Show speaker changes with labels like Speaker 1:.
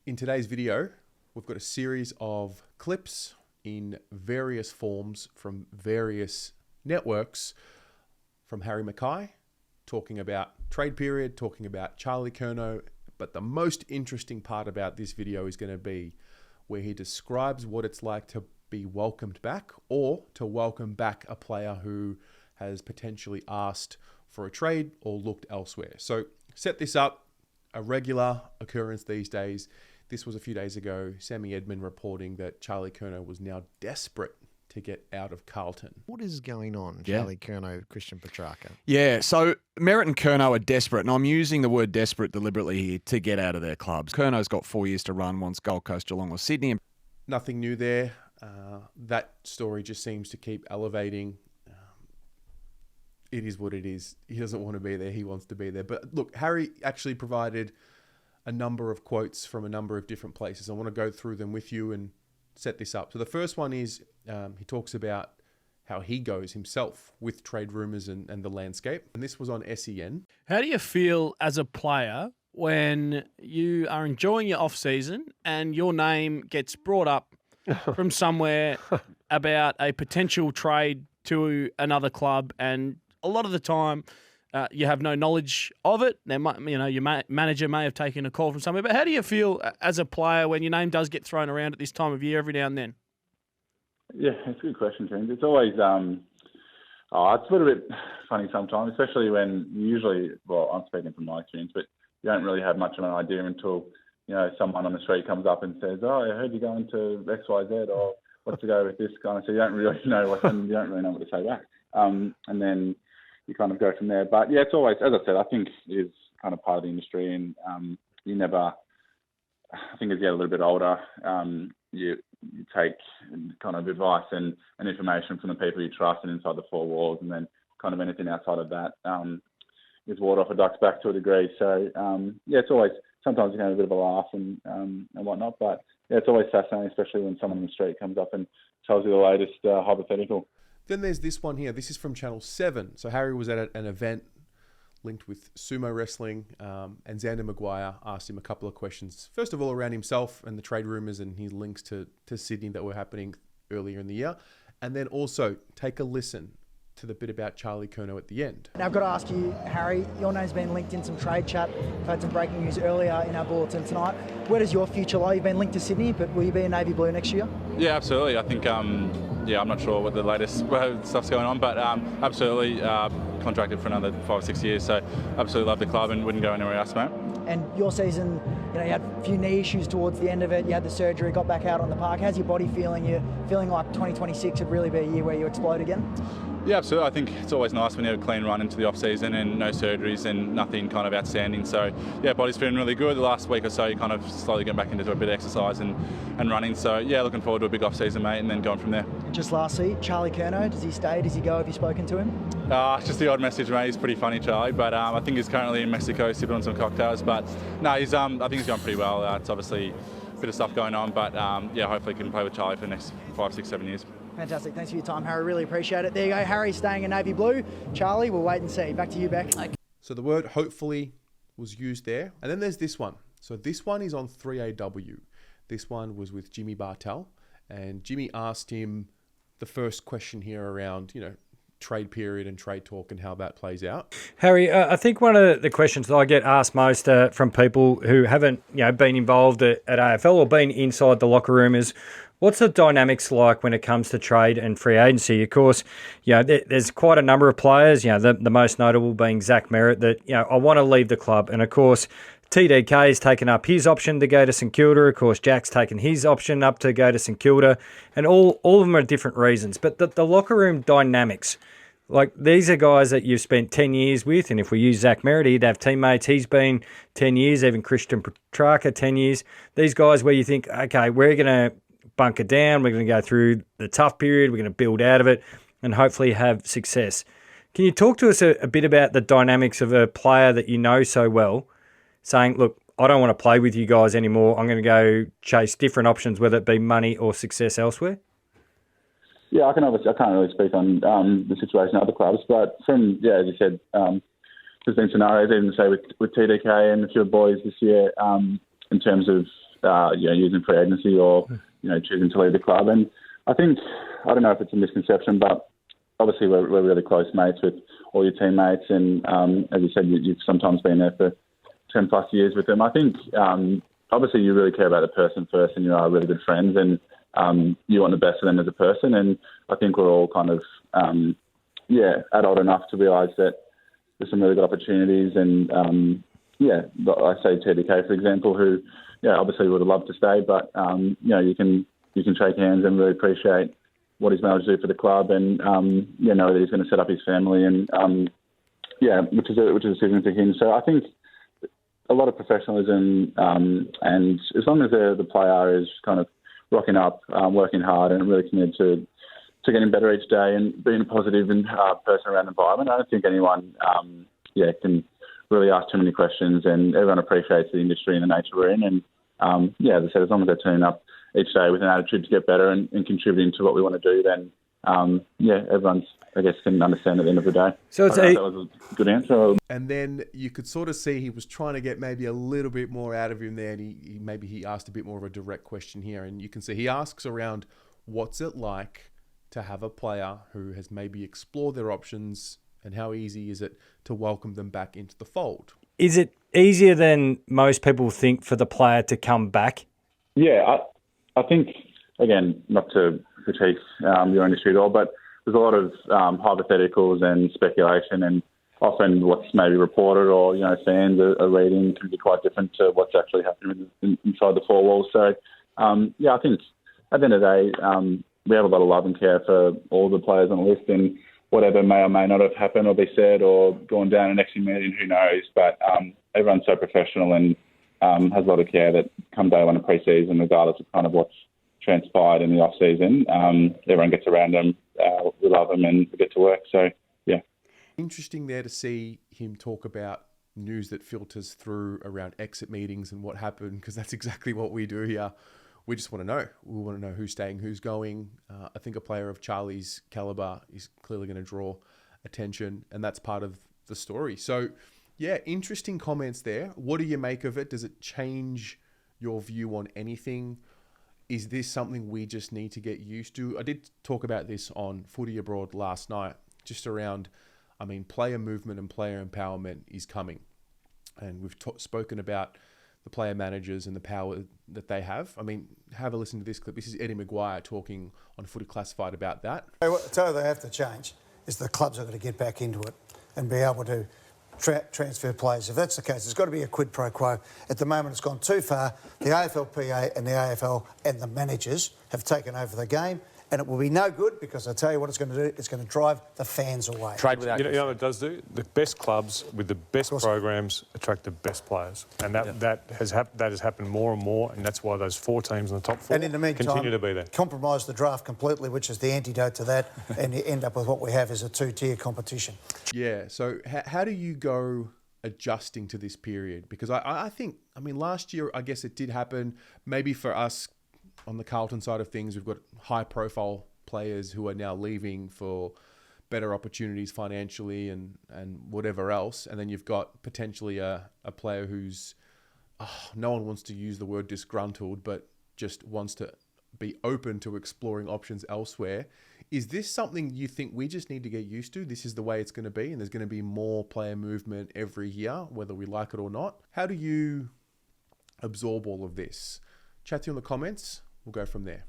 Speaker 1: In today's video, we've got a series of clips in various forms from various networks from Harry McKay, talking about trade period, talking about Charlie Curnow. But the most interesting part about this video is going to be where he describes what it's like to be welcomed back or to welcome back a player who has potentially asked for a trade or looked elsewhere. So set this up, a regular occurrence these days. This was a few days ago, Sammy Edmund reporting that Charlie Curnow was now desperate to get out of Carlton.
Speaker 2: What is going on, Charlie Curnow, Christian Petrarca?
Speaker 3: Yeah, so Merrett and Curnow are desperate, and I'm using the word desperate deliberately here to get out of their clubs. Curnow's got 4 years to run, wants Gold Coast, Geelong or Sydney.
Speaker 1: Nothing new there. That story just seems to keep elevating. It is what it is. He doesn't want to be there. He wants to be there. But look, Harry actually provided a number of quotes from a number of different places. I want to go through them with you and set this up. So the first one is he talks about how he goes himself with trade rumours and the landscape. And this was on SEN.
Speaker 4: How do you feel as a player when you are enjoying your off-season and your name gets brought up from somewhere about a potential trade to another club, and a lot of the time you have no knowledge of it? There might, your manager may have taken a call from somewhere. But how do you feel as a player when your name does get thrown around at this time of year every now and then?
Speaker 5: Yeah, it's a good question, James. It's always it's a little bit funny sometimes, especially when I'm speaking from my experience, but you don't really have much of an idea until someone on the street comes up and says, "Oh, I heard you're going to X, Y, Z," or "What's to go with this kind of." So you don't really know what to say back, and then you kind of go from there. But yeah, it's always, as I said, I think it is kind of part of the industry, and I think as you get a little bit older, you take kind of advice and information from the people you trust and inside the four walls, and then kind of anything outside of that is water off a duck's back to a degree. So it's always, sometimes you can have a bit of a laugh and whatnot, but yeah, it's always fascinating, especially when someone on the street comes up and tells you the latest hypothetical.
Speaker 1: Then there's this one here. This is from Channel 7. So Harry was at an event linked with sumo wrestling, and Xander Maguire asked him a couple of questions. First of all, around himself and the trade rumours and his links to Sydney that were happening earlier in the year. And then also take a listen to the bit about Charlie Curnow at the end.
Speaker 6: Now I've got to ask you, Harry, your name's been linked in some trade chat. We've had some breaking news earlier in our bulletin tonight. Where does your future lie? You've been linked to Sydney, but will you be a Navy Blue next year?
Speaker 5: Yeah, absolutely. I think, I'm not sure what the latest stuff's going on, but absolutely contracted for another 5 or 6 years. So absolutely love the club and wouldn't go anywhere else, mate.
Speaker 6: And your season, you had a few knee issues towards the end of it. You had the surgery, got back out on the park. How's your body feeling? You're feeling like 2026 would really be a year where you explode again?
Speaker 5: Yeah, absolutely. I think it's always nice when you have a clean run into the off-season and no surgeries and nothing kind of outstanding. So, yeah, body's feeling really good. The last week or so, you kind of slowly get back into a bit of exercise and running. So, yeah, looking forward to a big off-season, mate, and then going from there.
Speaker 6: Just lastly, Charlie Curnow, does he stay? Does he go? Have you spoken to him?
Speaker 5: Just the odd message, mate. He's pretty funny, Charlie. But I think he's currently in Mexico sipping on some cocktails. But, no, I think he's going pretty well. It's obviously a bit of stuff going on. But, hopefully can play with Charlie for the next 5, 6, 7 years.
Speaker 6: Fantastic. Thanks for your time, Harry. Really appreciate it. There you go. Harry staying in Navy Blue. Charlie, we'll wait and see. Back to you, Beck. Okay.
Speaker 1: So the word hopefully was used there. And then there's this one. So this one is on 3AW. This one was with Jimmy Bartel. And Jimmy asked him the first question here around, trade period and trade talk and how that plays out.
Speaker 7: Harry, I think one of the questions that I get asked most from people who haven't been involved at AFL or been inside the locker room is, what's the dynamics like when it comes to trade and free agency? Of course, there's quite a number of players, the most notable being Zach Merrett, that, I want to leave the club. And of course, TDK has taken up his option to go to St Kilda. Of course, Jack's taken his option up to go to St Kilda. And all of them are different reasons. But the locker room dynamics, like these are guys that you've spent 10 years with. And if we use Zach Merrett, he'd have teammates. He's been 10 years, even Christian Petrarca, 10 years. These guys where you think, okay, we're going to bunker down, we're going to go through the tough period, we're going to build out of it and hopefully have success. Can you talk to us a bit about the dynamics of a player that you know so well, saying, look, I don't want to play with you guys anymore, I'm going to go chase different options, whether it be money or success elsewhere?
Speaker 5: Yeah, I can't really speak on the situation at other clubs, but from, as you said, there's been scenarios, even say with TDK and a few boys this year, in terms of using free agency or choosing to leave the club. And I think, I don't know if it's a misconception, but obviously we're really close mates with all your teammates, and as you said, you've sometimes been there for 10 plus years with them. I think obviously you really care about the person first, and you are really good friends, and you want the best for them as a person. And I think we're all kind of adult enough to realise that there's some really good opportunities. And I say TDK, for example, who obviously would have loved to stay, but you can shake hands and really appreciate what he's managed to do for the club, and know that he's going to set up his family, and which is a decision for him. So I think a lot of professionalism, and as long as the player is kind of rocking up, working hard, and really committed to getting better each day and being a positive and person around the environment, I don't think anyone can really ask too many questions, and everyone appreciates the industry and the nature we're in. And as I said, as long as they're turning up each day with an attitude to get better and contributing to what we want to do, then everyone's, I guess, can understand at the end of the day.
Speaker 7: So it's
Speaker 5: that was a good answer.
Speaker 1: And then you could sort of see he was trying to get maybe a little bit more out of him there, and he asked a bit more of a direct question here, and you can see he asks around what's it like to have a player who has maybe explored their options, and how easy is it to welcome them back into the fold?
Speaker 7: Is it easier than most people think for the player to come back?
Speaker 5: Yeah, I think, again, not to critique your industry at all, but there's a lot of hypotheticals and speculation, and often what's maybe reported or fans are reading can be quite different to what's actually happening inside the four walls. So, I think at the end of the day, we have a lot of love and care for all the players on the list, and whatever may or may not have happened or be said or gone down in next meeting, who knows? But everyone's so professional and has a lot of care that come day one of pre-season, regardless of kind of what's transpired in the off-season, everyone gets around them, we love them, and we get to work. So, yeah.
Speaker 1: Interesting there to see him talk about news that filters through around exit meetings and what happened, because that's exactly what we do here. We just want to know. We want to know who's staying, who's going. I think a player of Charlie's caliber is clearly going to draw attention, and that's part of the story. So, yeah, interesting comments there. What do you make of it? Does it change your view on anything? Is this something we just need to get used to? I did talk about this on Footy Abroad last night, just around, player movement and player empowerment is coming. And we've spoken about the player managers and the power that they have. Have a listen to this clip. This is Eddie Maguire talking on Footy Classified about that.
Speaker 8: So they have to change is the clubs are going to get back into it and be able to transfer players. If that's the case, there's got to be a quid pro quo. At the moment, it's gone too far. The AFLPA and the AFL and the managers have taken over the game, and it will be no good, because I tell you what it's going to do, it's going to drive the fans away.
Speaker 3: Trade without
Speaker 9: you know what it does do? The best clubs with the best programs attract the best players, and that has happened more and more, and that's why those four teams in the top four
Speaker 8: and in the meantime,
Speaker 9: continue to be there.
Speaker 8: Compromise the draft completely, which is the antidote to that, and you end up with what we have is a two-tier competition.
Speaker 1: Yeah, so how do you go adjusting to this period? Because I think, last year, I guess it did happen. Maybe for us on the Carlton side of things, we've got high-profile players who are now leaving for better opportunities financially and whatever else. And then you've got potentially a player who's, no one wants to use the word disgruntled, but just wants to be open to exploring options elsewhere. Is this something you think we just need to get used to? This is the way it's going to be, and there's going to be more player movement every year, whether we like it or not. How do you absorb all of this? Chat to you in the comments. We'll go from there.